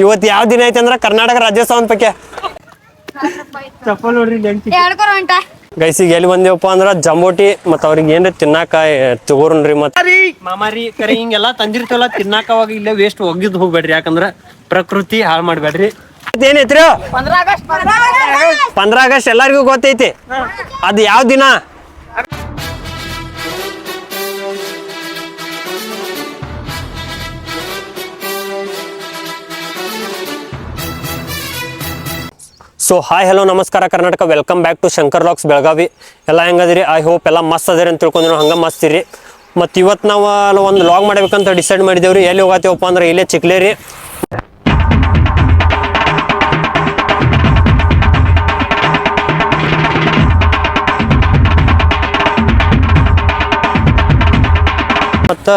ಇವತ್ತು ಯಾವ ದಿನ ಐತಿ ಅಂದ್ರ ಕರ್ನಾಟಕ ರಾಜ್ಯೋತ್ಸವ ಪೈಕಿ ಗೈಸಿಗೆ ಎಲ್ಲಿ ಬಂದೇವಪ್ಪ ಅಂದ್ರ ಜಂಬೋಟಿ ಮತ್ತ ಅವ್ರಿಗೆ ಏನ್ರಿ ತಿನ್ನಾಕ ತಗೋರ್ರಿ ಮತ್ತ ಮಾಮಾರಿ ಕರಿ ಹಿಂಗೆಲ್ಲಾ ತಂದಿರ್ತೇವಲ್ಲ ತಿನ್ನಾಕ ಅವಾಗ ಇಲ್ಲೇ ವೇಸ್ಟ್ ಒಗ್ಗಿದ್ ಹೋಗ್ಬೇಡ್ರಿ ಯಾಕಂದ್ರ ಪ್ರಕೃತಿ ಹಾಳು ಮಾಡ್ಬೇಡ್ರಿ. ಏನೈತ್ರಿ 15 ಆಗಸ್ಟ್ ಎಲ್ಲಾರ್ಗು ಗೊತ್ತೈತಿ. ಅದ್ ಯಾವ ದಿನ? ಸೊ ಹಾಯ್ ಹಲೋ ನಮಸ್ಕಾರ Karnataka, welcome back to Shankar locks Belagavi. ಎಲ್ಲ ಹೆಂಗದಿರಿ? ಐ ಹೋಪ್ ಎಲ್ಲ ಮಸ್ತ್ ಅದಿರಿ ಅಂತ ತಿಳ್ಕೊಂಡ್ರಿ, ಹಂಗೆ ಮಸ್ತಿರಿ. ಮತ್ತು ಇವತ್ತು ನಾವು ಅಲ್ಲಿ ಒಂದು ಲಾಗ್ ಮಾಡ್ಬೇಕಂತ ಡಿಸೈಡ್ ಮಾಡಿದೇವ್ರಿ. ಎಲ್ಲಿ ಹೋಗತ್ತೇವಪ್ಪ ಅಂದ್ರೆ ಇಲ್ಲೇ ಚಿಕ್ಲೇರಿ. ಮತ್ತು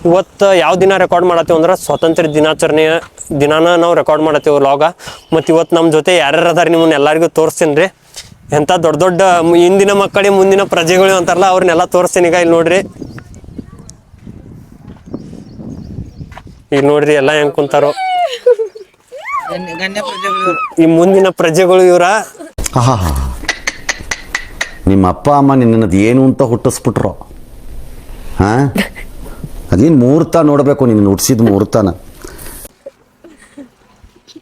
ಇವತ್ತು ಯಾವ ದಿನ ರೆಕಾರ್ಡ್ ಮಾಡತ್ತೀವಿ ಅಂದ್ರೆ ಸ್ವಾತಂತ್ರ್ಯ ದಿನಾಚರಣೆಯ ದಿನಾನ ನಾವು ರೆಕಾರ್ಡ್ ಮಾಡತ್ತೀವಿ ಲಾಗ. ಮತ್ತು ಇವತ್ತು ನಮ್ಮ ಜೊತೆ ಯಾರ್ಯಾರು ಅದಾರ ನಿಮ್ಮನ್ನ ಎಲ್ಲರಿಗೂ ತೋರಿಸ್ತೀನಿ ರೀ. ಎಂಥ ದೊಡ್ಡ ದೊಡ್ಡ ಇಂದಿನ ಮಕ್ಕಳಿಗೆ ಮುಂದಿನ ಪ್ರಜೆಗಳು ಅಂತಾರಲ್ಲ ಅವ್ರನ್ನೆಲ್ಲ ತೋರಿಸ್ತೀನಿ. ಈಗ ಇಲ್ಲಿ ನೋಡ್ರಿ, ಈಗ ನೋಡ್ರಿ ಎಲ್ಲ ಹೆಂಗೆ ಕುಂತಾರೋ. ಈ ಮುಂದಿನ ಪ್ರಜೆಗಳು ಇವರ. ನಿಮ್ಮ ಅಪ್ಪ ಅಮ್ಮ ನಿನ್ನದು ಏನು ಅಂತ ಹುಟ್ಟಿಸ್ಬಿಟ್ರು. ಹಾಂ, ಅದೇನು ಮುಹೂರ್ತ ನೋಡಬೇಕು, ನಿನ್ನ ಹುಟ್ಟಿಸಿದ ಮುಹೂರ್ತನ.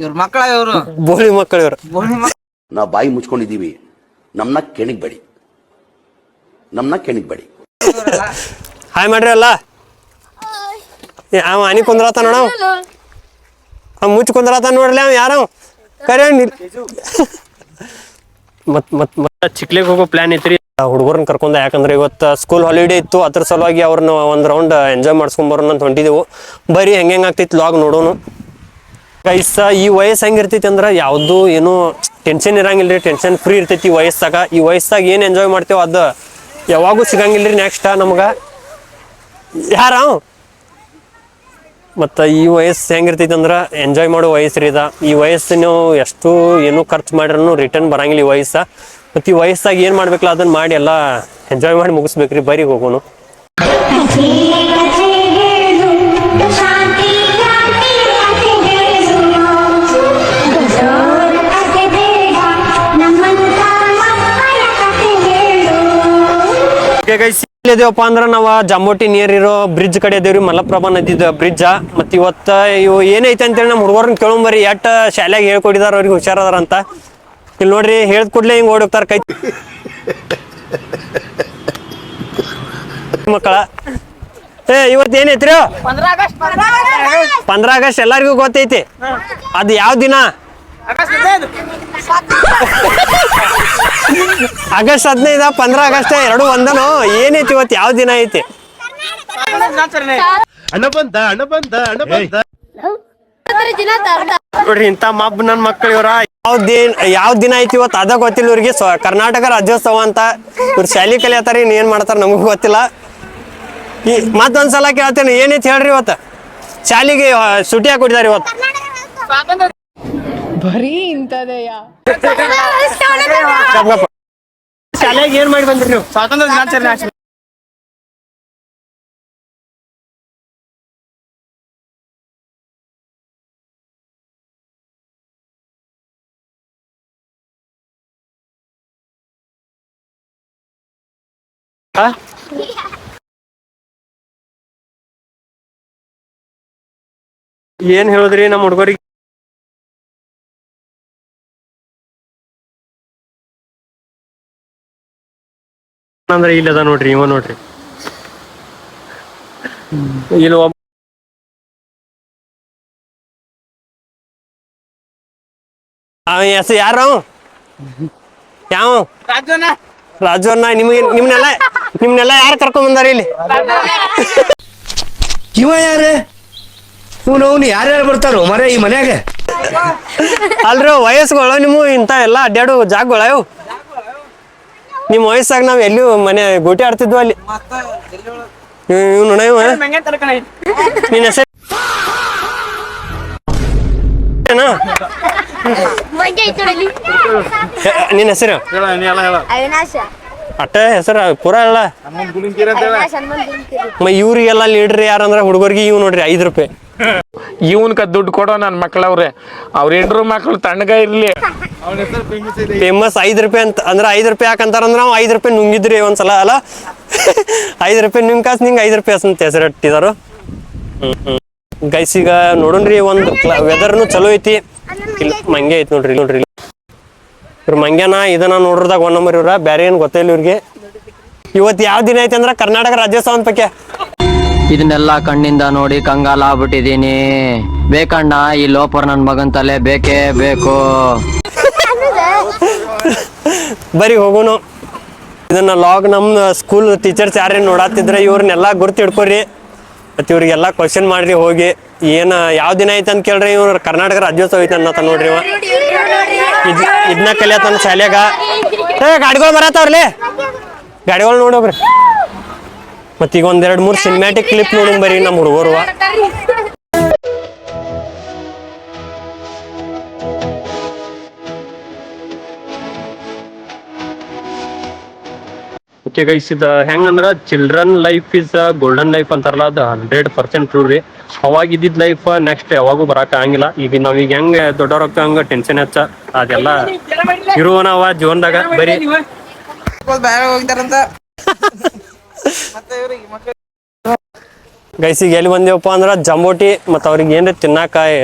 ಇವ್ರ ಮಕ್ಕಳ, ಇವರು ಬೋಳಿ ಮಕ್ಕಳು ಇವರು. ನಾವು ಬಾಯಿ ಮುಚ್ಕೊಂಡಿದ್ದೀವಿ, ನಮ್ಮನ್ನ ಕೆಣಿಗ್ಬೇಡಿ, ನಮ್ಮನ್ನ ಕೆಣಿಗ್ಬೇಡಿ. ಹಾಯ್ ಮಾಡ್ರಿ ಅಲ್ಲ. ಅವ ಅನಿ ಕುಂದ್ರತ ನೋಡ, ಅವ ಮುಚ್ಚ ಕುಂದ್ರತ ನೋಡ್ಲಿ. ಅವ ಯಾರ ಕರೆ ಮತ್ ಚಿಕ್ಲಿಗೆ ಹೋಗೋ ಪ್ಲಾನ್ ಐತ್ರಿ ಹುಡುಗರನ್ನ ಕರ್ಕೊಂಡ. ಯಾಕಂದ್ರೆ ಇವತ್ತು ಸ್ಕೂಲ್ ಹಾಲಿಡೇ ಇತ್ತು, ಅದ್ರ ಸಲುವಾಗಿ ಅವ್ರನ್ನ ಒಂದು ರೌಂಡ್ ಎಂಜಾಯ್ ಮಾಡ್ಸ್ಕೊಂಬರೋಣ ಅಂತ ಹೊಂಟಿದೆವು. ಬರೀ ಹೆಂಗೆ ಆಗ್ತೈತಿ ಲಾಗ್ ನೋಡೋನು. ಗೈಸ್, ಈ ವಯಸ್ಸು ಹೆಂಗಿರ್ತೈತಿ ಅಂದ್ರೆ ಯಾವುದು ಏನು ಟೆನ್ಷನ್ ಇರಂಗಿಲ್ಲ ರೀ, ಟೆನ್ಷನ್ ಫ್ರೀ ಇರ್ತೈತಿ ಈ ವಯಸ್ಸಾಗ. ಈ ವಯಸ್ಸಾಗ ಏನು ಎಂಜಾಯ್ ಮಾಡ್ತೇವೆ ಅದು ಯಾವಾಗೂ ಸಿಗಂಗಿಲ್ಲ ರೀ ನೆಕ್ಸ್ಟ್ ನಮ್ಗೆ. ಯಾರ ಮತ್ತು ಈ ವಯಸ್ಸು ಹೆಂಗಿರ್ತೈತಿ ಅಂದ್ರೆ ಎಂಜಾಯ್ ಮಾಡೋ ವಯಸ್ಸು ರೀ ಇದು. ಈ ವಯಸ್ಸು ನೀವು ಎಷ್ಟು ಏನು ಖರ್ಚು ಮಾಡ್ರೂ ರಿಟರ್ನ್ ಬರಂಗಿಲ್ಲ ಈ ವಯಸ್ಸು. ಮತ್ತು ಈ ವಯಸ್ಸಾಗ ಏನು ಮಾಡ್ಬೇಕಲ್ಲ ಅದನ್ನು ಮಾಡಿ ಎಲ್ಲ ಎಂಜಾಯ್ ಮಾಡಿ ಮುಗಿಸ್ಬೇಕ್ರಿ. ಬರೀ ಹೋಗೋನು. ಇದೇವಪ್ಪ ಅಂದ್ರೆ ನಾವು ಜಂಬೋಟಿ ನಿಯರ್ ಇರೋ ಬ್ರಿಡ್ಜ್ ಕಡೆ ಇದೇವ್ರಿ, ಮಲಪ್ರಭಾ ನದಿದ ಬ್ರಿಡ್ಜ್. ಮತ್ತು ಇವತ್ತು ಇವು ಏನೈತೆ ಅಂತೇಳಿ ನಮ್ಮ ಹುಡುಗರನ್ನ ಕೇಳಂಬರಿ ಎಟ್ ಶಾಲೆಯಾಗ ಹೇಳ್ಕೊಟ್ಟಿದಾರ, ಅವ್ರಿಗೆ ಹುಷಾರದಾರ ಅಂತ. ಇಲ್ಲಿ ನೋಡ್ರಿ, ಹೇಳ್ದ ಕೂಡಲೇ ಹಿಂಗೆ ಓಡೋಗ್ತಾರ ಕೈ ಮಕ್ಕಳ. ಇವತ್ತು ಏನೈತ್ರಿ? 15 ಆಗಸ್ಟ್ ಎಲ್ಲರಿಗೂ ಗೊತ್ತೈತಿ. ಅದು ಯಾವ ದಿನ? ಆಗಸ್ಟ್ 15, 15 ಆಗಸ್ಟ್ ಎರಡು ಒಂದನು. ಏನೈತಿ ಇವತ್ತು ಯಾವ ದಿನ ಐತಿ? ನೋಡ್ರಿ, ಇಂಥ ಮಬ್ ನನ್ ಮಕ್ಕಳು ಇವ್ರ. ಯಾವ ದಿನ ಐತಿ ಇವತ್ತು ಅದ ಗೊತ್ತಿಲ್ಲ ಇವ್ರಿಗೆ. ಕರ್ನಾಟಕ ರಾಜ್ಯೋತ್ಸವ ಅಂತ ಇವ್ರು ಶಾಲಿ ಕಲಿಯತ್ತಾರ, ಏನ್ ಮಾಡ್ತಾರ ನಮಗೂ ಗೊತ್ತಿಲ್ಲ. ಈ ಮತ್ತೊಂದ್ಸಲ ಕೇಳ್ತೇನೆ, ಏನೈತಿ ಹೇಳ್ರಿ ಇವತ್ತು? ಶಾಲಿಗೆ ಸುಟಿ ಹಾಕೊಟ್ಟಿದಾರ ಇವತ್ತು. ಬರೀ ಇಂಥದೆಯಾ? ಶಾಲೆಗೆ ಏನ್ ಮಾಡಿ ಬಂದ್ರಿ ನೀವು? ಸ್ವಾತಂತ್ರ್ಯ ದಿನಾಚರಣೆ. ಏನ್ ಹೇಳಿದ್ರಿ ನಮ್ಮ ಹುಡುಗರಿಗೆ? ಅಂದ್ರೆ ಇಲ್ಲದ ನೋಡ್ರಿ, ಇವ ನೋಡ್ರಿ ಇಲ್ಲಿ ಒಬ್ಬ ಹೆಸರು ಯಾರು? ಯಾವ ರಾಜು ಅಣ್ಣ. ನಿಮ್ನೆಲ್ಲ ಯಾರು ಕರ್ಕೊಂಡ್ ಬಂದಾರ ಇಲ್ಲಿ? ಇವ ಯಾರು? ಅವ್ನು ಯಾರ್ಯಾರು ಬರ್ತಾರೋ ಮರ ಈ ಮನ್ಯಾಗ? ಅಲ್ರಿ ವಯಸ್ಸುಗಳು ನಿಮ್ಮ ಇಂಥ ಎಲ್ಲ ಅಡ್ಡಾಡು ಜಾಗಗಳು ಅವು. ನಿಮ್ಮ ವಯಸ್ಸಾಗ ನಾವ್ ಎಲ್ಲಿ ಮನೆ ಗೋಟಿ ಆಡ್ತಿದ್ವು ಅಲ್ಲಿ. ನಿನ್ನ ಹೆಸರು ನಿನ್ನ ಹೆಸರು? ಅವಿನಾಶ. ಅಟ್ಟ ಹೆಸರು ಪೂರ ಅಲ್ಲ ಇವ್ರಿಗೆಲ್ಲ ಲೀಡ್ರ್ ಯಾರಂದ್ರೆ ಹುಡುಗರಿಗೆ ಇವ್ ನೋಡ್ರಿ 5 ರೂಪಾಯಿ. ಇವನ್ಕ ದುಡ್ಡು ಕೊಡೋ ನನ್ನ ಮಕ್ಳವ್ರೆ, ಅವ್ರ ಹೆಂಡ್ರು ಮಕ್ಳು ತಣ್ಣಗ ಇರ್ಲಿ. ಫೇಮಸ್ 5 ರೂಪಾಯಿ ಅಂತ ಅಂದ್ರೆ 5 ರೂಪಾಯಿ ಯಾಕಂತಾರಂದ್ರೆ ನಾವು 5 ರೂಪಾಯಿ ನುಂಗಿದ್ರಿ ಒಂದ್ಸಲ ಅಲ್ಲ. 5 ರೂಪಾಯಿ ನಿಂಗೆ ಕಾಸು ನಿಂಗೆ 5 ರೂಪಾಯಿ ಅಂತ ಹೆಸರು ಇಟ್ಟಿದಾರು. ಗೈಸ್ ಈಗ ನೋಡೋಣ್ರಿ ಒಂದು ವೆದರ್ನು ಚಲೋ ಐತಿ. ಇಲ್ಲಿ ಮಂಗೆ ಐತಿ ನೋಡ್ರಿ ಇವ್ರ ಮಂಗ್ಯಾನ ಇದನ್ನ ನೋಡ್ರದಾಗ 1 ನಂಬರ್ ಇವ್ರ ಬೇರೆ ಏನು ಗೊತ್ತಿಲ್ಲ ಇವ್ರಿಗೆ. ಇವತ್ತು ಯಾವ ದಿನ ಐತಿ ಅಂದ್ರೆ ಕರ್ನಾಟಕ ರಾಜ್ಯೋತ್ಸವ ಅಂತ ಪಕ್ಕೆ. ಇದನ್ನೆಲ್ಲ ಕಣ್ಣಿಂದ ನೋಡಿ ಕಂಗಾಲ ಆಗ್ಬಿಟ್ಟಿದೀನಿ. ಬೇಕಣ್ಣ ಈ ಲೋಪರ್ ನನ್ ಮಗನ್ ತಲೆ ಬೇಕೇ ಬೇಕು. ಬರೀ ಹೋಗೋನು. ಇದನ್ನ ಲಾಗ್ ನಮ್ಮ ಸ್ಕೂಲ್ ಟೀಚರ್ಸ್ ಯಾರೇನು ನೋಡತ್ತಿದ್ರೆ ಇವ್ರನ್ನೆಲ್ಲ ಗುರ್ತು ಹಿಡ್ಕೊರಿ. ಮತ್ತು ಇವ್ರಿಗೆಲ್ಲ ಕ್ವಶನ್ ಮಾಡ್ರಿ ಹೋಗಿ ಏನು ಯಾವ ದಿನ ಐತೆ ಅಂತ ಕೇಳ್ರಿ. ಇವ್ರು ಕರ್ನಾಟಕ ರಾಜ್ಯೋತ್ಸವ ಐತೆ ಅನ್ನತ ನೋಡ್ರಿ ಇವ. ಇದನ್ನ ಕಲಿಯತನ ಶಾಲ್ಯಾಗ. ಗಾಡಿಗಳು ಬರತ್ತವ್ರಲಿ, ಗಾಡಿಗಳು ನೋಡೋಗ್ರಿ. ಮತ್ತು ಈಗ 1-2-3 ಸಿನಿಮ್ಯಾಟಿಕ್ ಕ್ಲಿಪ್ ನೋಡಿ ಬರೀ ನಮ್ಮ ಹುಡುಗರು. ಓಕೆ ಗೈಸ್, ಇದು ಹೆಂಗಂದ್ರ children life is golden life ಅಂತಾರಲ್ಲ, ಅದು 100% ಟ್ರೂ ರೀ. ಅವಾಗ ಇದ್ದಿದ್ ಲೈಫ್ ನೆಕ್ಸ್ಟ್ ಯಾವಾಗೂ ಬರಕ್ ಆಗಂಗಿಲ್ಲ. ಈಗ ನಾವೀಗ ಹೆಂಗ ದೊಡ್ಡವ್ರ ಹಂಗ ಟೆನ್ಷನ್ ಹೆಚ್ಚ ಅದೆಲ್ಲ ಇರುವನವ ಜೀವನದಾಗ. ಬರೀ ಬೇರೆ ಹೋಗ್ತಾರಂತ ಮತ್ತೆ ಇವ್ರಿಗೆ ಮಕ್ಳು ಗೈಸ್ ಈಗ ಎಲ್ಲಿ ಬಂದೇವಪ್ಪ ಅಂದ್ರ ಜಂಬೋಟಿ. ಮತ್ತ ಅವ್ರಿಗೆ ಏನ್ರಿ ತಿನ್ನಾಕ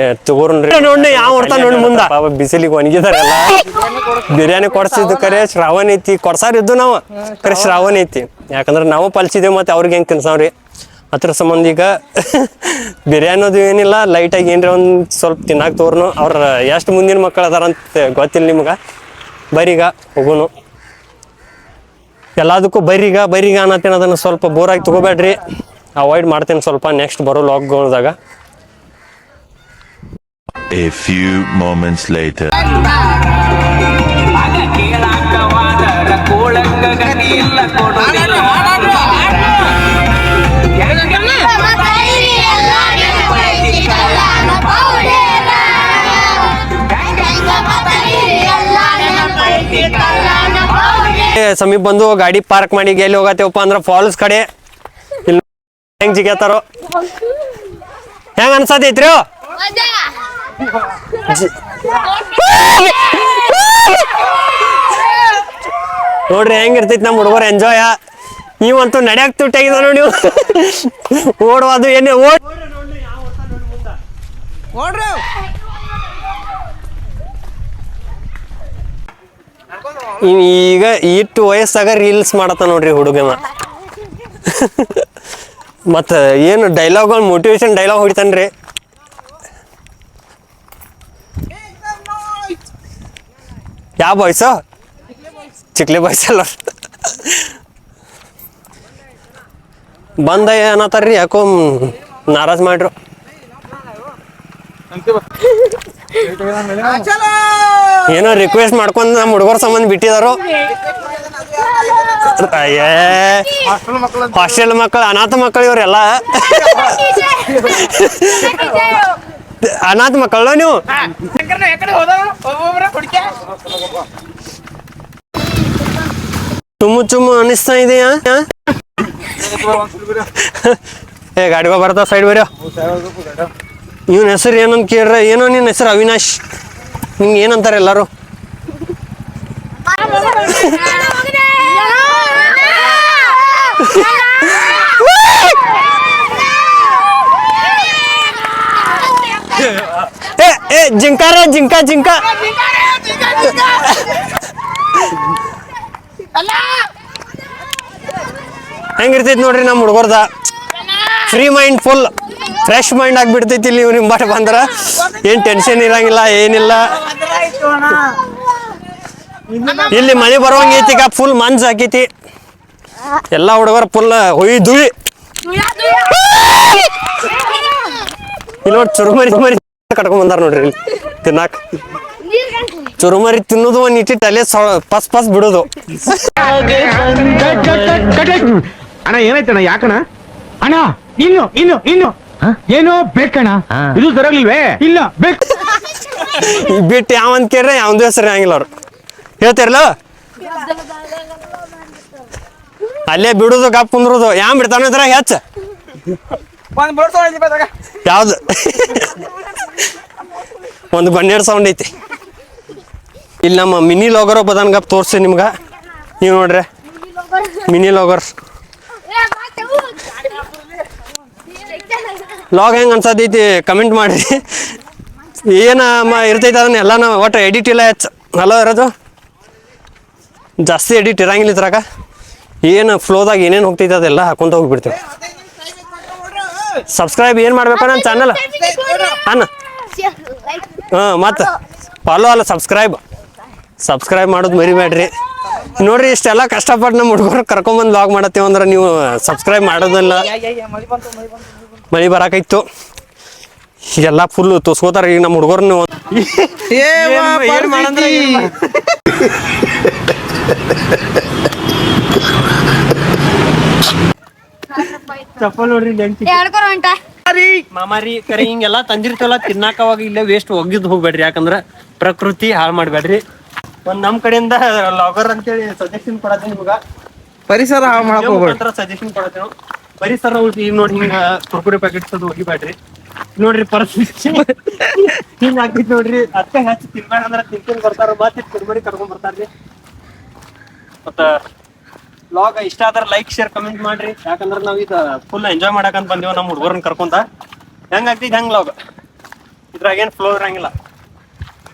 ತಗೋರ್ರಿ ನೋಡಿ ಯಾವ ಹೊಡ್ತಾನ ನೋಡಿ ಮುಂದ. ಬಿಸಿಲಿಗೆ ಒಣಗಿದಾರೆಲ್ಲ. ಬಿರಿಯಾನಿ ಕೊಡ್ಸಿದ್ದು ಕರೆ ಶ್ರಾವಣ ಐತಿ, ಕೊಡ್ಸಾರ ಇದ್ದು ನಾವು ಕರೆ ಶ್ರಾವಣ ಐತಿ. ಯಾಕಂದ್ರೆ ನಾವು ಪಲ್ಸಿದೇವ್ ಮತ್ತೆ ಅವ್ರಿಗೆ ಹೆಂಗ್ ತಿನ್ಸಾವ್ರಿ. ಅದ್ರ ಸಂಬಂಧ ಈಗ ಬಿರಿಯಾನಿ ಅದು ಏನಿಲ್ಲ, ಲೈಟಾಗಿ ಏನ್ರಿ ಒಂದ್ ಸ್ವಲ್ಪ ತಿನ್ನಾಕ ತೋರ್ನು. ಅವ್ರ ಎಷ್ಟು ಮುಂದಿನ ಮಕ್ಕಳು ಅದಾರಂತ ಗೊತ್ತಿಲ್ಲ ನಿಮ್ಗ. ಬರೀಗ ಹೋಗುನು ಎಲ್ಲದಕ್ಕೂ ಬರೀಗ ಅನ್ನತ್ತೇನೆ. ಅದನ್ನ ಸ್ವಲ್ಪ ಬೋರಾಗಿ ತಗೋಬೇಡ್ರಿ, ಅವಾಯ್ಡ್ ಮಾಡ್ತೇನೆ ಸ್ವಲ್ಪ ನೆಕ್ಸ್ಟ್ ಬರೋ ಲಾಗ್ಗಳದಾಗ. A few moments later. ಸಮೀಪ ಬಂದು ಗಾಡಿ ಪಾರ್ಕ್ ಮಾಡಿ ಎಲ್ಲಿ ಹೋಗತ್ತೇವಪ್ಪ ಅಂದ್ರೆ ಫಾಲ್ಸ್ ಕಡೆ. ಇಲ್ಲಿ ಹೆಂಗ್ ಜಿಗ್ಯಾತಾರೋ ಹೆಂಗ ಅನ್ಸತೈತ್ರಿ. ನೋಡ್ರಿ ಹೆಂಗಿರ್ತೈತಿ ನಮ್ಮ ಹುಡುಗರು ಎಂಜಾಯ. ನೀವಂತೂ ನಡ್ಯಾಕ್ ತುಟ್ಟಾಗಿದ ನೋಡಿ. ಓಡುವುದು ಏನೇ ನೋಡ್ರಿ ಈಗ ಇಟ್ಟು ವಯಸ್ಸಾಗ ರೀಲ್ಸ್ ಮಾಡತ್ತ ನೋಡ್ರಿ ಹುಡುಗನ. ಮತ್ತ ಏನು ಡೈಲಾಗ್ಗಳು ಮೋಟಿವೇಶನ್ ಡೈಲಾಗ್ ಹೊಡಿತಾನ್ರಿ. ಯಾವ ಬಾಯ್ಸ? ಚಿಕ್ಲಿ ಬಾಯ್ಸ್ ಅಲ್ಲ. ಬಂದ ಏನತ್ತಾರ್ರಿ ಯಾಕೋ ನಾರಾಜ್ ಮಾಡ್ರು. ಏನೋ ರಿಕ್ವೆಸ್ಟ್ ಮಾಡ್ಕೊಂಡ್ ನಮ್ಮ ಹುಡುಗರ ಸಂಬಂಧ ಬಿಟ್ಟಿದಾರು. ಅಯ್ಯೇ ಹಾಸ್ಟೆಲ್ ಮಕ್ಕಳು, ಅನಾಥ ಮಕ್ಕಳು ಇವ್ರೆಲ್ಲ. ಅನಾಥ ಮಕ್ಕಳು ನೀವು. ಚುಮ್ಮು ಅನಿಸ್ತಾ ಇದೆಯಾ? ಏ ಗಾಡಿಗೆ ಬರ್ತಾವ, ಸೈಡ್ ಬೇರೆ. ಇವನ ಹೆಸರು ಏನಂತ ಕೇಳ್ರ. ಏನೋ ನಿನ್ನ ಹೆಸರು ಅವಿನಾಶ್. ನಿಂಗೆ ಏನಂತಾರೆ ಎಲ್ಲಾರು? ಏ ಜಿಂಕಾರ ಜಿಂಕ ಹೆಂಗಿರ್ತೈತಿ ನೋಡ್ರಿ ನಮ್ಮ ಹುಡುಗರ್ದ. Free mind, full fresh mind ಆಗಿಬಿಡ್ತೈತಿ ಇಲ್ಲಿ ಇವ್ರ ಹಿಂಬಾಟ ಬಂದ್ರ. ಏನ್ ಟೆನ್ಷನ್ ಇರಂಗಿಲ್ಲ, ಏನಿಲ್ಲ. ಇಲ್ಲಿ ಮಳೆ ಬರುವಂಗ ಐತಿ. ಈಗ ಫುಲ್ ಮಂಜ್ ಹಾಕೈತಿ. ಎಲ್ಲಾ ಹುಡುಗರ ಫುಲ್ ಹೊಯ್ದುವಿ. ಇಲ್ಲಿ ನೋಡಿ ಚುರುಮರಿ ಕಟ್ಕೊಂಡ್ ಬಂದಾರ ನೋಡ್ರಿ ಇಲ್ಲಿ ತಿನ್ನಾಕ. ಚುರುಮರಿ ತಿನ್ನೋದು ಒಂದ್ ಇಟ್ಟಿ ತಲೆ ಪಸ್ ಬಿಡೋದು. ಅಣ್ಣ ಏನಾಯ್ತಣ್ಣ? ಯಾಕಣ ಅಣ್ಣ? ಇನ್ನು ಏನೋ ಬೇಕಣ್ಣ. ಇದು ಸರಿಯಾಗ್ಲಿಲ್ವೇ? ಇಲ್ಲ ಬೇಕು ಬಿಟ್ಟು ಯಾವಂತ ಕೇಳ್ರೆ ಯಾವಂದು ಹೆಸರು ಹಂಗಿಲ್ಲ ಅವ್ರು ಹೇಳ್ತಾರಲ್ಲ. ಅಲ್ಲೇ ಬಿಡುದು ಗಪ್ ಕುಂದ್ರುದು ಯಾಮ್ ಬಿಡ್ತಾನ ಇದ್ರ ಹೆಚ್ಚ ಒಂದ್ ಬೋರ್ಡ್ ತೊಗೊಂಡಿದ್ದಾಗ ಯಾವ್ದು ಒಂದು ಬನ್ನೇಡ್ ಸೌಂಡ್ ಐತಿ ಇಲ್ಲಿ ನಮ್ಮ ಮಿನಿ ಲಾಗರ್ ಬದನ್ ಗಪ್ ತೋರ್ಸಿ ನಿಮ್ಗ ನೀವು ನೋಡ್ರಿ ಮಿನಿ ಲಾಗರ್ ಲಾಗ್ ಹೆಂಗ್ ಅನ್ಸತೈತಿ ಕಮೆಂಟ್ ಮಾಡಿ ಏನ ಇರ್ತೈತಿ ಅದನ್ನ ಎಲ್ಲ ನಾವು ಒಟ್ಟು ಎಡಿಟ್ ಇಲ್ಲ ಹೆಚ್ಚು ಅಲ್ಲ ಇರೋದು ಜಾಸ್ತಿ ಎಡಿಟ್ ಇರಂಗಿಲ್ಲ ಇದ್ರಾಗ ಏನು ಫ್ಲೋದಾಗ ಏನೇನು ಹೋಗ್ತೈತೆ ಅದೆಲ್ಲ ಹಾಕೊಂತ ಹೋಗ್ಬಿಡ್ತೀವಿ ಸಬ್ಸ್ಕ್ರೈಬ್ ಏನು ಮಾಡ್ಬೇಕು ನನ್ನ ಚಾನಲ್ ಅನ್ನ ಮತ್ತು ಫಾಲೋ ಅಲ್ಲ ಸಬ್ಸ್ಕ್ರೈಬ್ ಮಾಡೋದು ಮರಿಬೇಡ್ರಿ ನೋಡ್ರಿ ಇಷ್ಟೆಲ್ಲ ಕಷ್ಟಪಟ್ಟು ನಮ್ಮ ಹುಡುಗರು ಕರ್ಕೊಂಬಂದು ಲಾಗ್ ಮಾಡತ್ತೀವಿ ಅಂದ್ರೆ ನೀವು ಸಬ್ಸ್ಕ್ರೈಬ್ ಮಾಡೋದಿಲ್ಲ ಮಳಿ ಬರಾಕೈತು ಎಲ್ಲ ಫುಲ್ ತೋರ್ಸ್ಕೋತಾರ ಈಗ ನಮ್ಮ ಹುಡುಗರ್ನ ಚಪ್ಪಲ್ ನೋಡ್ರಿ ಮಾಮಾರಿ ಕರೆ ಹಿಂಗೆಲ್ಲ ತಂದಿರ್ತವಲ್ಲ ತಿನ್ನಾಕ ಅವಾಗ ಇಲ್ಲೇ ವೇಸ್ಟ್ ಒಗ್ಗಿದ್ ಹೋಗ್ಬೇಡ್ರಿ ಯಾಕಂದ್ರ ಪ್ರಕೃತಿ ಹಾಳು ಮಾಡ್ಬೇಡ್ರಿ ಒಂದ್ ನಮ್ ಕಡೆಯಿಂದ ಲಾಗರ್ ಅಂತೇಳಿ ಸಜೆಷನ್ ಕೊಡತ್ತೀನಿ ನಿಮ್ಗ ಪರಿಸರ ಹಾಳು ಮಾಡಕ್ ಹೋಗ್ಬೇಡ ಸಜೆಷನ್ ಕೊಡತ್ತೀನಿ ಪರಿಸರ ಉಳಿಸಿ ಈಗ ನೋಡಿ ಹಿಂಗ ಕುರ್ಕುರೆ ಪ್ಯಾಕೆಟ್ಸ್ ಅದು ಒಗಿಬೇಡ್ರಿ ನೋಡ್ರಿ ಪರಿಸ್ಥಿತಿ ಹಿಂಗ ಆಗ್ತೈತಿ ನೋಡ್ರಿ ಅದಕ್ಕೆ ಹೆಚ್ಚು ತಿನ್ಬೇಡ ಅಂದ್ರ ತಿನ್ಕೊಂಡ್ ಬರ್ತಾರ ಮತ್ತೆ ತಿನ್ಬೇಡಿ ಕರ್ಕೊಂಡ್ ಬರ್ತಾರ್ರಿ ಮತ್ತ ವ್ಲಾಗ್ ಇಷ್ಟ ಆದ್ರ ಲೈಕ್ ಶೇರ್ ಕಮೆಂಟ್ ಮಾಡ್ರಿ ಯಾಕಂದ್ರ ನಾವ್ ಈಗ ಫುಲ್ ಎಂಜಾಯ್ ಮಾಡಕಂತ ಬಂದೇವ್ ನಮ್ಮ ಹುಡುಗರನ್ನ ಕರ್ಕೊಂತ ಹೆಂಗ್ ಆಗ್ತೈತಿ ಹೆಂಗ್ ವ್ಲಾಗ್ ಇದ್ರಾಗ ಏನ್ ಫ್ಲೋ ಇರಂಗಿಲ್ಲ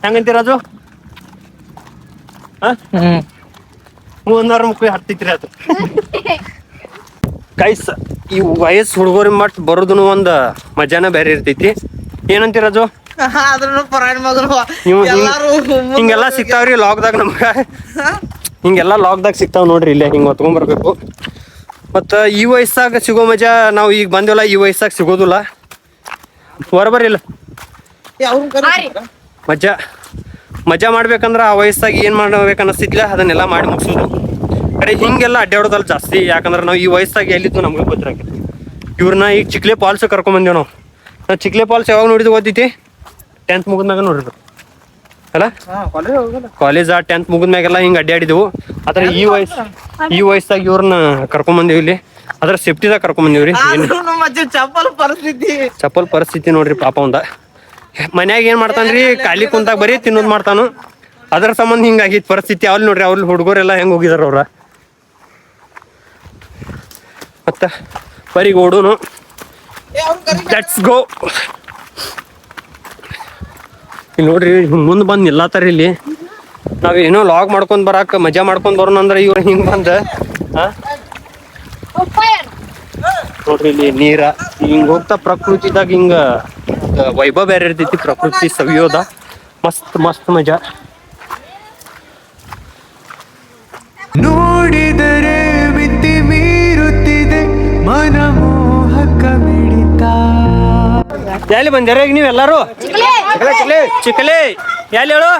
ಹೆಂಗಂತಿ ರಾಜು ಒಂದವ್ರ ಮುಖ ಹತ್ತೈತ್ರಿ ಅದು ಗೈಸ್ ಈ ವಯಸ್ಸು ಹುಡುಗರ ಮಟ್ ಬರೋದನ್ನು ಒಂದ್ ಮಜಾನ ಬೇರೆ ಇರ್ತೈತಿ ಏನಂತಿ ರಾಜು ಆದ್ರೂ ಪರಾಣ ಮಗರು ನೀವು ಎಲ್ಲಾರು ಹಿಂಗೆಲ್ಲಾ ಸಿಗ್ತಾವ್ರಿ ಲಾಗ್ದಾಗ ನಮ್ಗ ಹಿಂಗೆಲ್ಲ ಲಾಕ್ದಾಗ ಸಿಗ್ತಾವ ನೋಡ್ರಿ ಇಲ್ಲೇ ಹಿಂಗೆ ಹೊತ್ಕೊಂಡ್ ಬರ್ಬೇಕು ಮತ್ತು ಈ ವಯಸ್ಸಾಗ ಸಿಗೋ ಮಜಾ ನಾವು ಈಗ ಬಂದೇವಲ್ಲ ಈ ವಯಸ್ಸಾಗ ಸಿಗೋದಿಲ್ಲ ಬರೋಬರಿಲ್ಲ ಮಜಾ ಮಾಡ್ಬೇಕಂದ್ರ ಆ ವಯಸ್ಸಾಗ ಏನು ಮಾಡ್ಬೇಕು ಅನ್ನಿಸ್ತಿದ್ಲ ಅದನ್ನೆಲ್ಲ ಮಾಡಿ ಮುಗಿಸೋದು ಕಡೆ ಹಿಂಗೆಲ್ಲ ಅಡ್ಡಾಡೋದಲ್ಲ ಜಾಸ್ತಿ ಯಾಕಂದ್ರೆ ನಾವು ಈ ವಯಸ್ಸಾಗ ಎಲ್ಲಿದ್ದು ನಮ್ಗೆ ಗೊತ್ತಿರಾಕಿಲ್ಲ ಇವ್ರನ್ನ ಈಗ ಚಿಕ್ಲೆ ಫಾಲ್ಸ್ ಕರ್ಕೊಂಬಂದೇವ್ ನಾವು ಚಿಕ್ಲೆ ಫಾಲ್ಸ್ ಯಾವಾಗ ನೋಡಿದ್ವಿ ಓದೈತಿ 10th ಮುಗಿದ್ಮ್ಯಾಗ ನೋಡಿದ್ರು ಅಲ್ಲ ಕಾಲೇಜ್ 10th ಮುಗಿದ್ಮ್ಯಾಗೆಲ್ಲ ಹಿಂಗೆ ಅಡ್ಡಾಡಿದ್ವು ಆದ್ರೆ ಈ ವಯಸ್ಸಾಗ ಇವ್ರನ್ನ ಕರ್ಕೊಂಬಂದಿವಿ ಇಲ್ಲಿ ಅದ್ರ ಸೇಫ್ಟಿದಾಗ ಕರ್ಕೊಂಬಂದಿವ್ರಿ ಚಪ್ಪಲ್ ಪರಿಸ್ಥಿತಿ ನೋಡ್ರಿ ಪಾಪ ಒಂದ ಮನ್ಯಾಗ ಏನ್ ಮಾಡ್ತಾನ್ರಿ ಖಾಲಿ ಕುಂತಾಗ ಬರೀ ತಿನ್ನೋದು ಮಾಡ್ತಾನು ಅದ್ರ ಸಂಬಂಧ ಹಿಂಗಾಗಿತ್ತು ಪರಿಸ್ಥಿತಿ ಅಲ್ಲಿ ನೋಡ್ರಿ ಅವ್ರ ಹುಡುಗರೆಲ್ಲ ಹೆಂಗ್ ಹೋಗಿದಾರ ಅವ್ರ ಮತ್ತ ಬರೀ ಓಡೋನು ಲೆಟ್ಸ್ ಗೋ ಇಲ್ಲಿ ನೋಡ್ರಿ ಮುಂದೆ ಬಂದು ನಿಲ್ಲತ್ತಾರ ಇಲ್ಲಿ ನಾವೇನೋ ಲಾಗ್ ಮಾಡ್ಕೊಂಡ್ ಬರಾಕ ಮಜಾ ಮಾಡ್ಕೊಂಡ್ ಬರೋಣ ಅಂದ್ರೆ ಇವ್ರು ಹಿಂಗ್ ಬಂದ ನೋಡ್ರಿ ಇಲ್ಲಿ ನೀರ ಹಿಂಗ್ ಹೋಗ್ತಾ ಪ್ರಕೃತಿದಾಗ ಹಿಂಗ ವೈಭವ ಬೇರೆ ಇರ್ತೈತಿ ಪ್ರಕೃತಿ ಸವಿಯೋದ ಮಸ್ತ್ ಮಜಾ ನೋಡಿದರೆ ಮಿತಿ ಮೀರುತ್ತಿದೆ ಮನಮೋಹಕ ಮಿಡಿತ. ಎಲ್ಲಿ ಬಂದ್ಯಾರ ಈಗ ನೀವೆಲ್ಲಾರು ಚಿಕ್ಕಲೆ ಎಲ್ಲಿ ಹೇಳು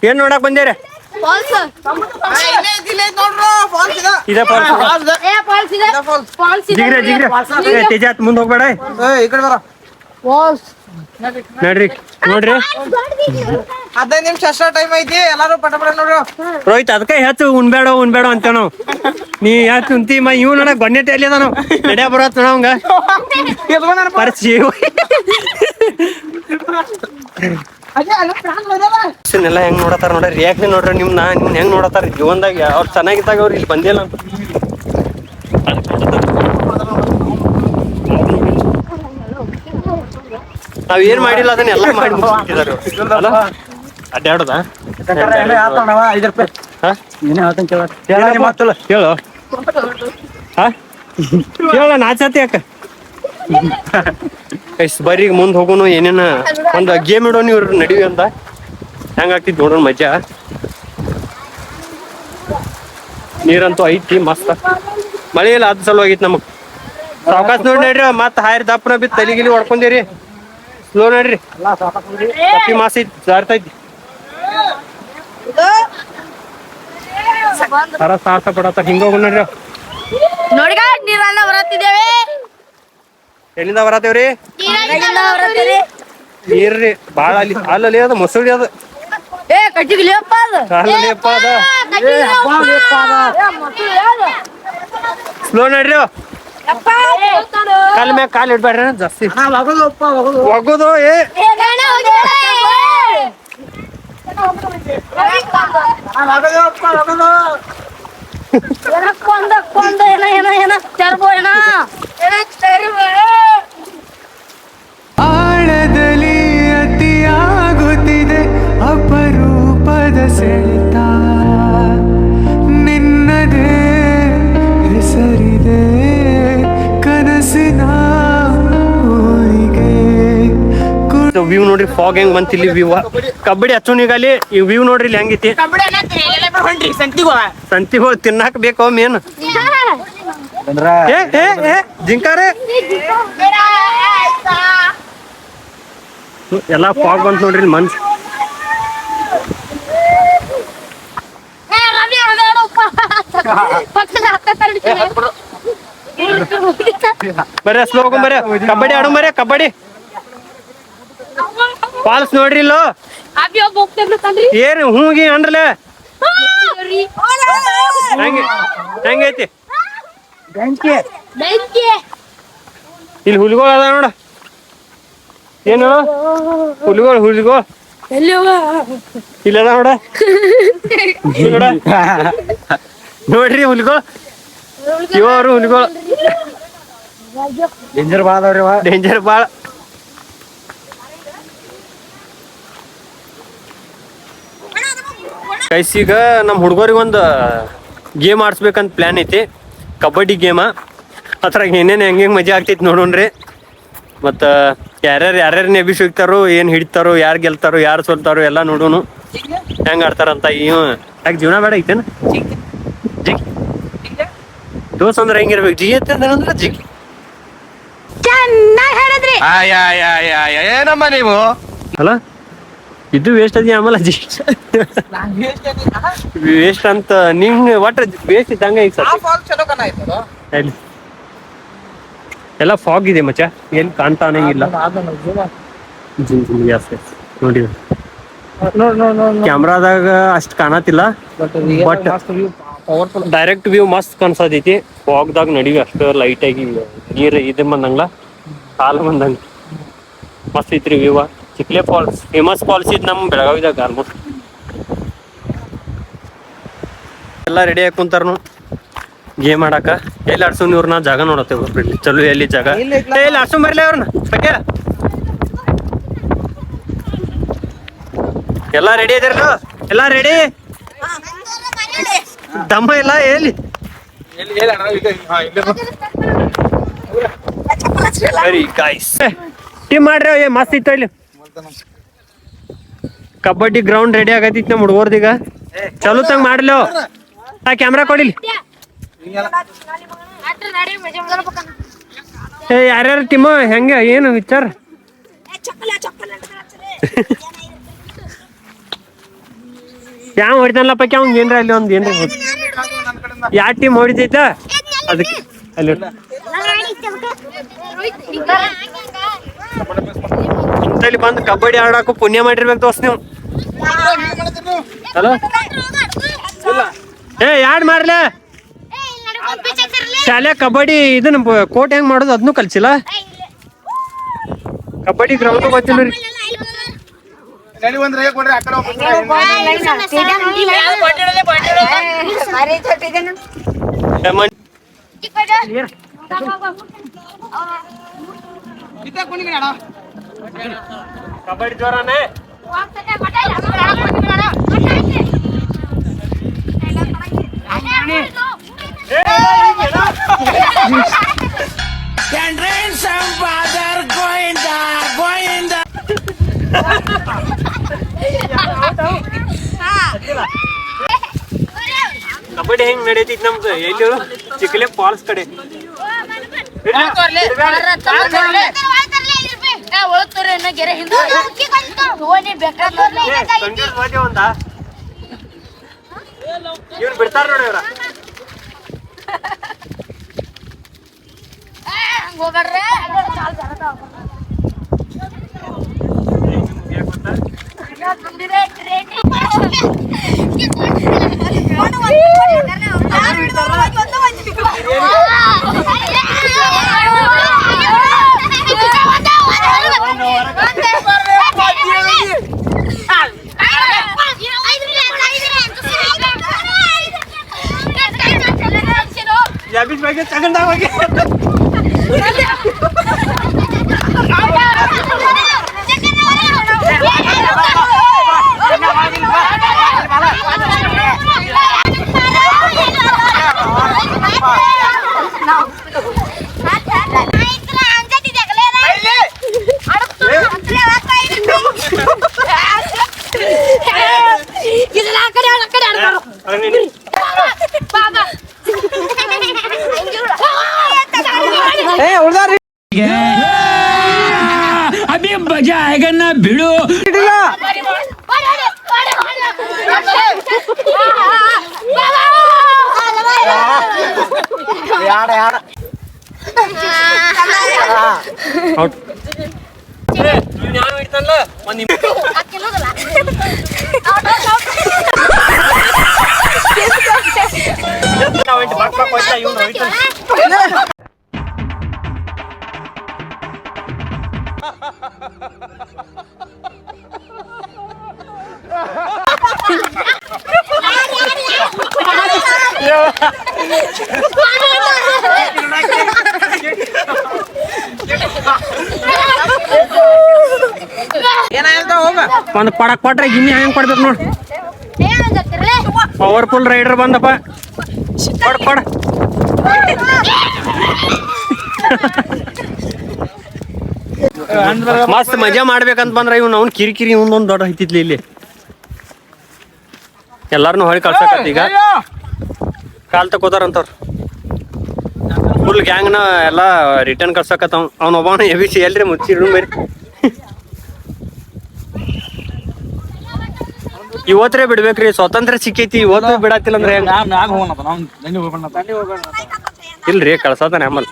ಏನ್ ನೋಡಕ್ ಬಂದ್ಯಾರ ಇದೇ ಫಾಲ್ಸ್ ಜಿಗ್ರೆ ತೇಜಾತ್ ಮುಂದೆ ಹೋಗ್ಬೇಡ ಈ ಕಡೆ ಬರ ನೋಡ್ರಿ 15 ನಿಮಿಷ ಅಷ್ಟ ಟೈಮ್ ಐತಿ ಎಲ್ಲಾರು ಪಟ ನೋಡ್ರಿ ರೋಹಿತ್ ಅದಕ್ಕೆ ಹೆಚ್ಚು ಉಣ್ಬೇಡ ಅಂತ ನಾವು ನೀ ಹೆಚ್ಚು ಉಂತಿ ಇವ್ ನೋಡ ಗೊಣ್ಣೆಟ್ಟಿ ಅಲ್ಲಿ ಅದ ನಾವು ನಡ್ಯಾ ಬರತ್ ನೋಡವಂಗ ಪರಿಚಿ ಎಲ್ಲ ಹೆಂಗ್ ನೋಡತಾರ ನೋಡ್ರಿ ರಿಯಾಕ್ಷನ್ ನೋಡ್ರಿ ನಿಮ್ನ ಹೆಂಗ್ ನೋಡತಾರ ಜೀವನದಾಗ ಅವ್ರು ಚೆನ್ನಾಗಿದ್ದಾಗ ಅವ್ರು ಇಲ್ಲಿ ಬಂದಿಲ್ಲ ಅಂತ ನಾವ್ ಏನ್ ಮಾಡಿಲ್ಲ ಅದನ್ನೆಲ್ಲ ಮಾಡಿ ಮುಗಿಸ್ಬಿಟ್ಟಿದಾರೆ ಅಡ್ಡಾಡೋದ ಹೇಳು ಹೇಳ ನಾಚತಿ ಯಾಕ ಬರೀ ಮುಂದ್ ಹೋಗೋನು ಏನೇನ ಒಂದ್ ಗೇಮ್ ಇಡೋನು ಇವ್ರು ನಡಿವಿ ಅಂತ ಹೆಂಗಾಗ್ತಿದ್ ನೋಡೋಣ ಮಜಾ ನೀರಂತೂ ಐತಿ ಮಸ್ತ್ ಮಳೆ ಇಲ್ಲ ಅದ್ ಸಲುವಾಗಿತ್ತು ನಮಗ್ ಸಾವಕಾಶ ನೋಡಿ ನಡ್ರಿ ಮತ್ ಹಾಯ್ರಿ ದಪ್ಪನ ಬಿತ್ತು ತಲಿಗಿಲಿ ಹೊಡ್ಕೊಂಡಿರಿ ಸ್ಲೋ ನಡ್ರಿ ಕಪ್ಪಿ ಮಾಸಿ ಜಾರ್ತೈತಿ ಸಾಹಸ ಪಡತ್ತ ಹಿಂಗ ಹೋಗ್ ನೋಡ್ರಿ ನೋಡಿಗ ನೀರನ್ನ ಬರತ್ತಿದ್ದೇವೆ ಎಲ್ಲಿಂದ ಬರತ್ತೇವ್ರಿ ನೀರ್ರಿ ಬಾಳ ಅಲ್ಲಿ ಅದ ಮೊಸಳಿ ಅದ ಏ ಕಟ್ಟಿಗೆ ಲೇಪ ಅದು ಕಾಲಲ್ಲಿಯಪ್ಪ ಅದ ಸ್ಲೋ ನಡ್ರಿ ಕಾಲ ಮ್ಯಾಗ ಕಾಲ್ ಇಡ್ಬೇಡ್ರಿ ಜಾಸ್ತಿ ಒಗೋದು ಏ ಆಳದಲ್ಲಿ ಅತಿಯಾಗುತ್ತಿದೆ ಅಪರೂಪದ ಸೆಳೆತ ನಿನ್ನದೇ ಹೆಸರಿದೆ ಕನಸಿನ ಊರಿಗೆ ವ್ಯೂ ನೋಡ್ರಿ ಫಾಗ್ ಹೆಂಗ್ ಬಂತ ಇಲ್ಲಿ ವ್ಯೂ ಕಬಡ್ಡಿ ಹಚ್ಚೋನ್ ಈಗ ಅಲ್ಲಿ ಈ ವ್ಯೂ ನೋಡ್ರಿ ಇಲ್ಲಿ ಹೆಂಗೈತಿ ಸಂತಿಗಳು ತಿನ್ನಾಕ ಬೇಕೋ ಮೇನ್ ಜಿಂಕಾರೆ ಎಲ್ಲಾ ಫಾಗ್ ಬಂತ ನೋಡ್ರಿ ಇಲ್ಲಿ ಮನ್ಸ್ ಬರ್ರಿ ಸ್ಲೋ ಹೋಗ್ಬರ್ರಿ ಕಬಡ್ಡಿ ಆಡು ಬರ್ರಿ ಕಬಡ್ಡಿ ಫಾಲ್ಸ್ ನೋಡ್ರಿ ಇಲ್ಲೋ ಏನ್ ಹೂಗಿ ಅಂದ್ರಲ್ಲ ಹೆಂಗೈತಿ ಇಲ್ಲಿ ಹುಲಿಗೋಳ ಅದ ನೋಡ ಏನು ಹುಲಿಗೋಳ ಇಲ್ಲ ಅದ ನೋಡ ನೋಡ ನೋಡ್ರಿ ಹುಲಿಗೋಳ ಇವರು ಹುಲಿಗೋಳ ಡೇಂಜರ್ ಬಾಳ ಅದಾವ್ರಿ ಡೇಂಜರ್ ಬಾಳ ಕೈಸಿಗ ನಮ್ಮ ಹುಡುಗರಿಗೆ ಒಂದು ಗೇಮ್ ಆಡ್ಸ್ಬೇಕಂತ ಪ್ಲ್ಯಾನ್ ಐತಿ ಕಬಡ್ಡಿ ಗೇಮ ಅದ್ರಾಗ ಏನೇನು ಹೆಂಗೆ ಮಜಾ ಆಗ್ತೈತಿ ನೋಡೋಣ್ರಿ ಮತ್ತು ಯಾರ್ಯಾರು ನೆಬಿ ಸಿಗ್ತಾರೋ ಏನು ಹಿಡಿತಾರೋ ಯಾರು ಗೆಲ್ತಾರೋ ಯಾರು ಸೋಲ್ತಾರೋ ಎಲ್ಲ ನೋಡೋನು ಹೆಂಗೆ ಆಡ್ತಾರಂತ ಇವ ಯಾಕೆ ಜೀವನ ಬೇಡ ಐತೇನ ಜಿಗ್ ದೋಸ್ ಅಂದ್ರೆ ಹೆಂಗಿರ್ಬೇಕು ಜಿಗಿ ಅಂತಂದ್ರೆ ಜಿಗ್ ಏನಮ್ಮ ನೀವು ಅಲ್ಲ ಇದು ವೇಸ್ಟ್ ಅದಿ ಆಮೇಲೆ ಜಿ ವೇಸ್ಟ್ ಅಂತ ನಿಂಗ್ ಒಟ್ಟ ವೇಸ್ಟ್ ಇದ್ದಂಗ ಈಗ ಸರ್ ಎಲ್ಲ ಫಾಗ್ ಇದೆ ಮಚ್ಚ ಏನ್ ಕಾಣ್ತಾನಂಗಿಲ್ಲ ನೋಡಿ ಕ್ಯಾಮ್ರಾದಾಗ ಅಷ್ಟ್ ಕಾಣತಿಲ್ಲ ಬಟ್ ಡೈರೆಕ್ಟ್ ವ್ಯೂ ಮಸ್ತ್ ಕಾಣಿಸತೈತಿ ಫಾಗ್ದಾಗ ನಡಿವಿ ಅಷ್ಟು ಲೈಟ್ ಆಗಿ ನೀರ್ ಇದು ಬಂದಂಗ್ಲ ಕಾಲ ಬಂದಂಗ ಮಸ್ತ್ ಐತ್ರಿ ವ್ಯೂ ಚಿಕ್ಲೆ ಫಾಲ್ಸ್ ಫೇಮಸ್ ಫಾಲ್ಸ್ ಇದು ನಮ್ಮ ಬೆಳಗಾವಿದಾಗ ಆಲ್ಮೋಸ್ಟ್ ಎಲ್ಲ ರೆಡಿ ಆಗಿ ಕುಂತಾರನು ಗೇಮ್ ಆಡಾಕ ಎಲ್ಲಿ ಆಡ್ಸೋನ್ ಇವ್ರನ್ನ ಜಾಗ ನೋಡತ್ತೇವೆ ಚಲೋ ಎಲ್ಲಿ ಜಾಗ ಎಲ್ಲಿ ಆಡ್ಸೋನ್ ಬರ್ಲಿ ಅವ್ರನ್ನ ಬಗ್ಗೆ ಎಲ್ಲ ರೆಡಿ ಇದಾರಲ್ಲ ಎಲ್ಲ ರೆಡಿ ದಮ್ಮ ಇಲ್ಲ ಎಲ್ಲಿ ಸರಿ ಗಾಯ್ಸ್ ಟೀಮ್ ಮಾಡ್ರಿ ಮಸ್ತ್ ಇತ್ತು ಇಲ್ಲಿ ಕಬಡ್ಡಿ ಗ್ರೌಂಡ್ ರೆಡಿ ಆಗತ್ತಿತ್ತು ನಮ್ಮ ಹುಡುಗರ್ದೀಗ ಚಲೋ ತಂಗ ಮಾಡ್ಲೋ ಆ ಕ್ಯಾಮ್ರಾ ಕೊಡಿಲಿ ಏ ಯಾರ್ಯಾರ ಟೀಮ್ ಹೆಂಗ ಏನು ವಿಚಾರ ಯಾವ ಹೊಡಿತಾನಲ್ಲಪ್ಪ ಅವ್ನ್ ಏನ್ರ ಅಲ್ಲಿ ಒಂದ್ ಏನ್ರ ಯಾವ ಟೀಮ್ ಹೊಡಿತೈತ ಅದಕ್ಕೆ ಅಲ್ಲಿ ಇಂತಲ್ಲಿ ಬಂದು ಕಬಡ್ಡಿ ಆಡಾಕು ಪುಣ್ಯ ಮಾಡಿರ್ಬೇಕು ದೋಸ್ತ್ ನೀವು ಹಲೋ ಏ ಯಾಡ್ ಮಾಡ್ಲ ಶಾಲೆ ಕಬಡ್ಡಿ ಇದನ್ನ ಕೋಟ್ ಹೆಂಗ್ ಮಾಡೋದು ಅದನ್ನು ಕಲ್ಸಿಲ್ಲ ಕಬಡ್ಡಿ ಗ್ರೌಂಡ್ ಗೊತ್ತಿಲ್ಲ ರೀ ಕಬಡ್ಡಿ ಜೋರಾನೆ ಕಬಡ್ಡಿ ಹೆಂಗ್ ನಡೀತೈತಿ ನಮ್ದು ಎಲ್ಲಿ ಚಿಕ್ಕಲೆ ಫಾಲ್ಸ್ ಕಡೆ ಇವ್ರು ಬಿಡ್ತಾರ ನೋಡಿ ಇವ್ರ ಉಳ್ದಾರಿ ಅಭಿ ಮಜಾ ಆಗನ್ನ ಬಿಡು. ಏನಾಯ್ತ ಹೋಗ ಒಂದು ಪಡಕ್ ಕೊಟ್ರೆ ಗಿನ್ನಿ ಹೆಂಗ್ ಕೊಡ್ಬೇಕು ನೋಡ್. ಪವರ್ಫುಲ್ ರೈಡರ್ ಬಂದಪ್ಪ. ಕೊಡ ಮಸ್ತ್ ಮಜಾ ಮಾಡ್ಬೇಕಂತ ಬಂದ್ರ ಇವ್ನು ಅವ್ನು ಕಿರಿಕಿರಿ ಇವ್ನೊಂದ್ ದೊಡ್ಡ ಐತಿತ್ಲಿ ಇಲ್ಲಿ. ಎಲ್ಲಾರನು ಹೊಳಿ ಕಳ್ಸಕತ್ತ ಈಗ ಕಾಲ್ ತಕೋತಾರಂತವ್ರ ಫುಲ್ ಗ್ಯಾಂಗ್ನ ಎಲ್ಲ ರಿಟರ್ನ್ ಕಳ್ಸಕತ್ತ. ಅವ್ನ ಒಬ್ಬನ ಎಬಿಸಿ ಎಲ್ರಿ ಮುಚ್ಚಿರು ಮೇರಿ. ಇವತ್ತೇ ಬಿಡ್ಬೇಕ್ರಿ, ಸ್ವಾತಂತ್ರ್ಯ ಸಿಕ್ಕೈತಿ, ಇವತ್ತು ಬಿಡಾತಿಲ್ಲ ಅಂದ್ರೆ ಇಲ್ರಿ ಕಳ್ಸತಾನೆ ಆಮೇಲೆ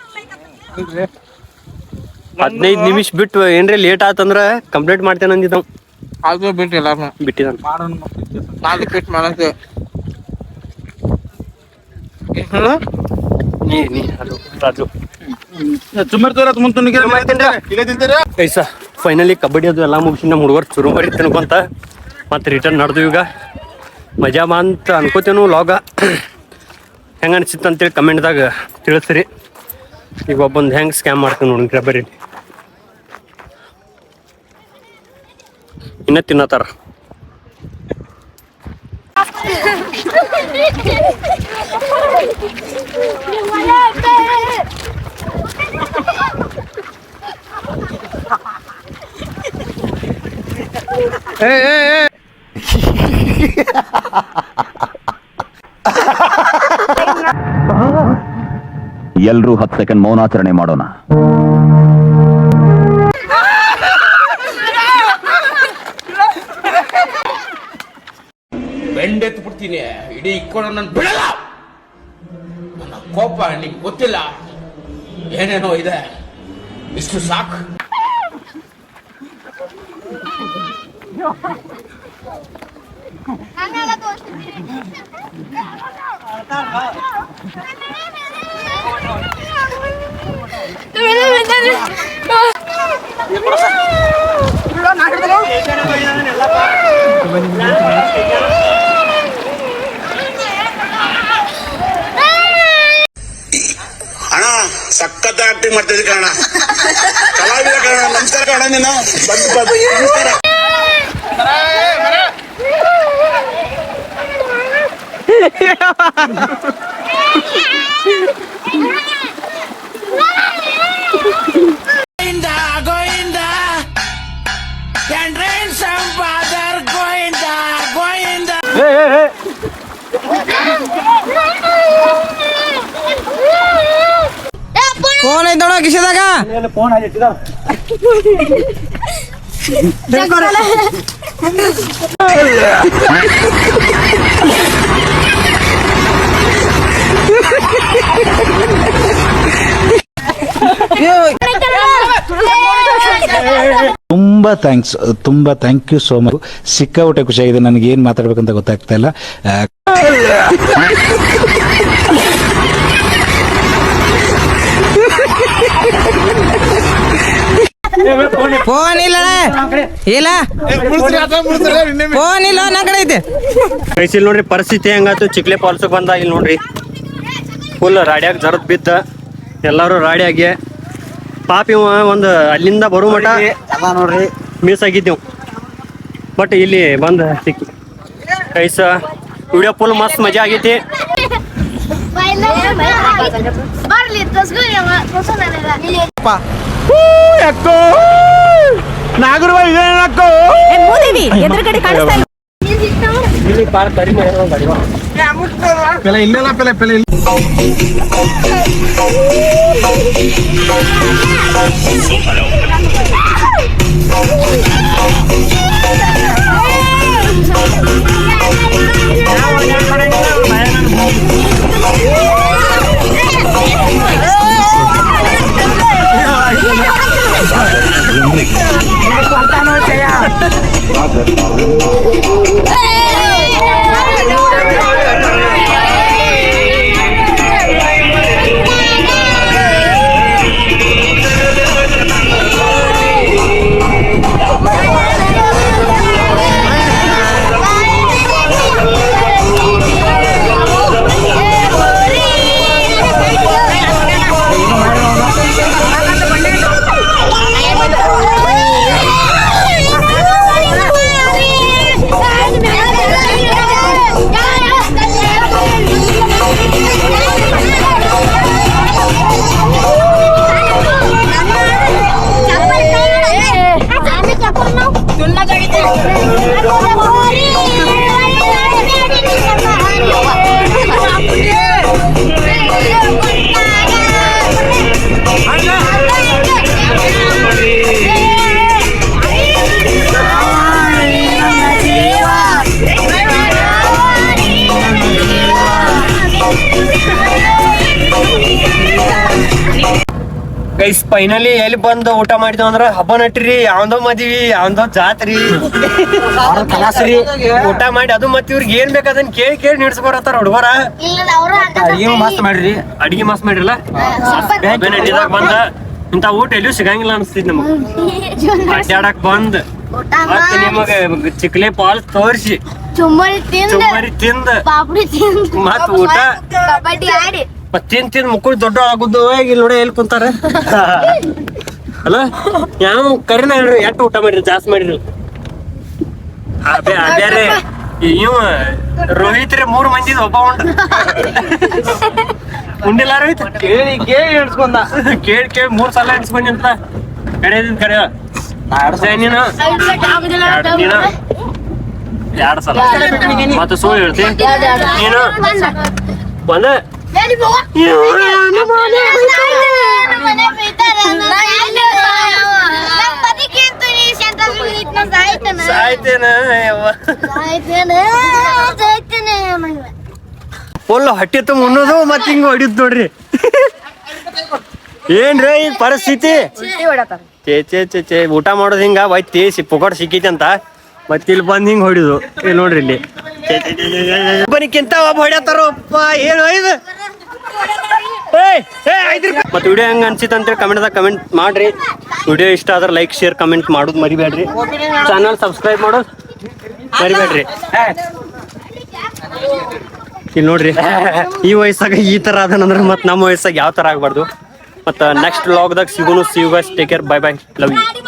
15 ನಿಮಿಷ ಬಿಟ್ಟು ಏನ್ರಿ ಲೇಟ್ ಆತಂದ್ರ ಕಂಪ್ಲೀಟ್ ಮಾಡ್ತೇನೆ ಅಂದಿದ್ದವ್. ಅದು ಬಿಟ್ಟಿಲ್ಲ ಬಿಟ್ಟಿದಾನ ನಾಲ್ಕು ಫಿಟ್ ಮಾಡತ್ತೆ. ನೀ ಅದು ರಾಜು ಐಸ ಫೈನಲಿ ಕಬಡ್ಡಿ ಅದು ಎಲ್ಲ ಮುಗಿಸಿ ನಮ್ಮ ಹುಡುಗರು ಶುರು ಮಾಡಿ ತಿನ್ಕೊಂತ ಮತ್ತೆ ರಿಟರ್ನ್ ನಡೆದು ಈಗ ಮಜಾ ಅಂತ ಅನ್ಕೋತೇನು. ಲಾಗ ಹೆಂಗೆ ಅನ್ಸಿತ್ತು ಅಂತೇಳಿ ಕಮೆಂಟ್ದಾಗ ತಿಳಿಸ್ರಿ. ಈಗ ಒಬ್ಬಂದು ಹೆಂಗೆ ಸ್ಕ್ಯಾಮ್ ಮಾಡ್ತೀನಿ ನೋಡಿ ಬರೀ ಇನ್ನ ತಿನ್ನತ್ತಾರ. ಎಲ್ರೂ 10 ಸೆಕೆಂಡ್ ಮೌನಾಚರಣೆ ಮಾಡೋಣ. ಬೆಂಡೆತ್ತು ಬಿಡ್ತೀನಿ, ಇಡೀ ಇಕ್ಕೊಂಡು ನನ್ನ ಬಿಡಲ್ಲ. ನನ್ನ ಕೋಪ ನಿಂಗೆ ಗೊತ್ತಿಲ್ಲ, ಏನೇನೋ ಇದೆ, ಇಷ್ಟು ಸಾಕು. ಅಣ್ಣ ಸಖತ್ ಆಕ್ಟಿಂಗ್ ಮಾಡ್ತಿದ್ದೆ ಕಣ, ಕಲಾವಿದ ಕಣ. ನಮಸ್ಕಾರ ಕಣ, ನೀನು ನಮಸ್ಕಾರ. ಫೋನ್ ಐತ್ ನೋಡ ಕಿಶದಾಗ. ತುಂಬಾ ತುಂಬ ಥ್ಯಾಂಕ್ ಯು ಸೋ ಮಚ್. ಸಿಕ್ಕಾಪಟ್ಟೆ ಖುಷಿಯಾಗಿದೆ. ನನಗೆ ಏನು ಮಾತಾಡ್ಬೇಕಂತ ಗೊತ್ತಾಗ್ತಾ ಇಲ್ಲ. ಫೋನ್ ಇಲ್ಲ ಇಲ್ಲ ಫೋನ್ ಇಲ್ಲ ನನ್ನ ಕಡೆ ಐತೆ. ಗೈಸ್ ಇಲ್ಲಿ ನೋಡ್ರಿ ಪರಿಸ್ಥಿತಿ ಹೆಂಗಾಯ್ತು ಚಿಕ್ಲೆ ಫಾಲ್ಸ್ ಬಂದ. ಇಲ್ಲಿ ನೋಡ್ರಿ ಫುಲ್ ರಾಡಿಯಾಗಿ ಜರದ್ ಬಿದ್ದ ಎಲ್ಲಾರು ರಾಡಿಯಾಗಿ ಪಾಪ ಇವ ಒಂದು ಅಲ್ಲಿಂದ ಬರೋ ಮಟ ನೋಡ್ರಿ ಮಿಸ್ ಆಗಿದ್ದೇವು. ಬಟ್ ಇಲ್ಲಿ ಬಂದ ಸಿಕ್ಕಿ ಗೈಸ್ ವಿಡಿಯೋ ಫುಲ್ ಮಸ್ತ್ ಮಜಾ ಆಗೈತಿ. ಗೈಸ್ ಫೈನಲಿ ಎಲ್ಲಿ ಬಂದು ಊಟ ಮಾಡಿದ್ವಿ ಅಂದ್ರ ಹಬ್ಬ ನಟ್ರಿ ಯಾವಂದೋ ಮದ್ವಿ ಯಾವಂದೋ ಜಾತ್ರಿ ಕಲಾಸರಿ ಊಟ ಮಾಡಿ ಅದು ಮತ್ತೆ ಇವ್ರಿಗೆ ಏನ್ ಬೇಕು ಅದನ್ನ ಕೇಳಿ ಕೇಳಿ ನಿಡ್ಸ್ಕೊರತ್ತಾರ ಹುಡುಗರ. ಅಡಿಗೆ ಮಸ್ತ್ ಮಾಡ್ರಿ ಮಾಡಿರಲ್ಲ ನಟ್ಟಿದಾಗ ಬಂದ ಇಂತ ಊಟ ಎಲ್ಲಿಯೂ ಸಿಗಂಗಿಲ್ಲ ಅನ್ಸ್ತಿದ್ ನಮಗ್. ಅಡ್ಡಾಡಕ್ ಬಂದ್ ಮತ್ತೆ ನಿಮಗ ಚಿಕ್ಲೆ ಫಾಲ್ಸ್ ತೋರಿಸಿ ಚುಮ್ಮರಿ ತಿಂದ ಮತ್ ಊಟ ತಿಂದ್ ಮುಕ್ಕಳು ದೊಡ್ಡ ಆಗುದು. ಇಲ್ಲಿ ನೋಡಿ ಎಲ್ಲಿ ಕುಂತಾರ ಅಲ್ಲ ಯಾವ ಕರಿನ ಹೇಳ್ರಿ ಎಷ್ಟು ಊಟ ಮಾಡಿರಿ ಜಾಸ್ತಿ ಮಾಡಿರಿ. ಬೇರೆ ಇವ ರೋಹಿತ್ ರೀ 3 ಮಂದಿ ಒಬ್ಬ ಉಂಡಿಲ್ಲ ರೋಹಿತ್ ಕೇಳಿ ಕೇಳಿ ಎಡ್ಸ್ಕೊಂಡ ಕೇಳಿ 3 ಸಲ ಎಡ್ಸ್ಕೊಂಡಿ ಅಂತ ಕರೆಯದಿಂದ ಕರೆಯ ನೀನು 2 ಸಲ ಮತ್ತೆ ಸೋ ಹೇಳ್ತಿ ನೀನು ಒಂದ ಫುಲ್ ಹೊಟ್ಟೆ ತುಂಬ ಉಣ್ಣೋದು ಮತ್ ಹಿಂಗ ಹೊಡಿದ್ ನೋಡ್ರಿ. ಏನ್ರಿ ಈ ಪರಿಸ್ಥಿತಿ? ಚೇ ಊಟ ಮಾಡೋದ್ ಹಿಂಗ ಬೈತಿ ಪುಕಡ್ ಸಿಕ್ಕೈತಿ ಅಂತ ಮತ್ ಇಲ್ಲಿ ಬಂದ್ ಹಿಂಗ್ ಹೊಡಿದು. ಇಲ್ಲಿ ನೋಡ್ರಿ ಇಲ್ಲಿ ಒಬ್ಬನಿಕ್ಕಿಂತ ಒಬ್ಬ ಹೊಡ್ಯಾತಾರಪ್ಪ. ಏನು ಇದು ಮತ್ತೆ ವಿಡಿಯೋ ಹೆಂಗ ಅನ್ಸಿತ್ ಅಂತ ಕಮೆಂಟ್ದಾಗ ಕಮೆಂಟ್ ಮಾಡ್ರಿ. ವಿಡಿಯೋ ಇಷ್ಟ ಆದ್ರೆ ಲೈಕ್ ಶೇರ್ ಕಮೆಂಟ್ ಮಾಡೋದು ಮರಿಬೇಡ್ರಿ. ಚಾನಲ್ ಸಬ್ಸ್ಕ್ರೈಬ್ ಮಾಡೋದು ಮರಿಬೇಡ್ರಿ. ಇಲ್ಲಿ ನೋಡ್ರಿ ಈ ವಯಸ್ಸಾಗ ಈ ತರ ಅದನಂದ್ರೆ ಮತ್ ನಮ್ಮ ವಯಸ್ಸಾಗ ಯಾವ ತರ ಆಗ್ಬಾರ್ದು. ಮತ್ತ ನೆಕ್ಸ್ಟ್ ವ್ಲಾಗ್ದಾಗ ಸಿಗೋನು. See you guys, take care, bye bye, love you.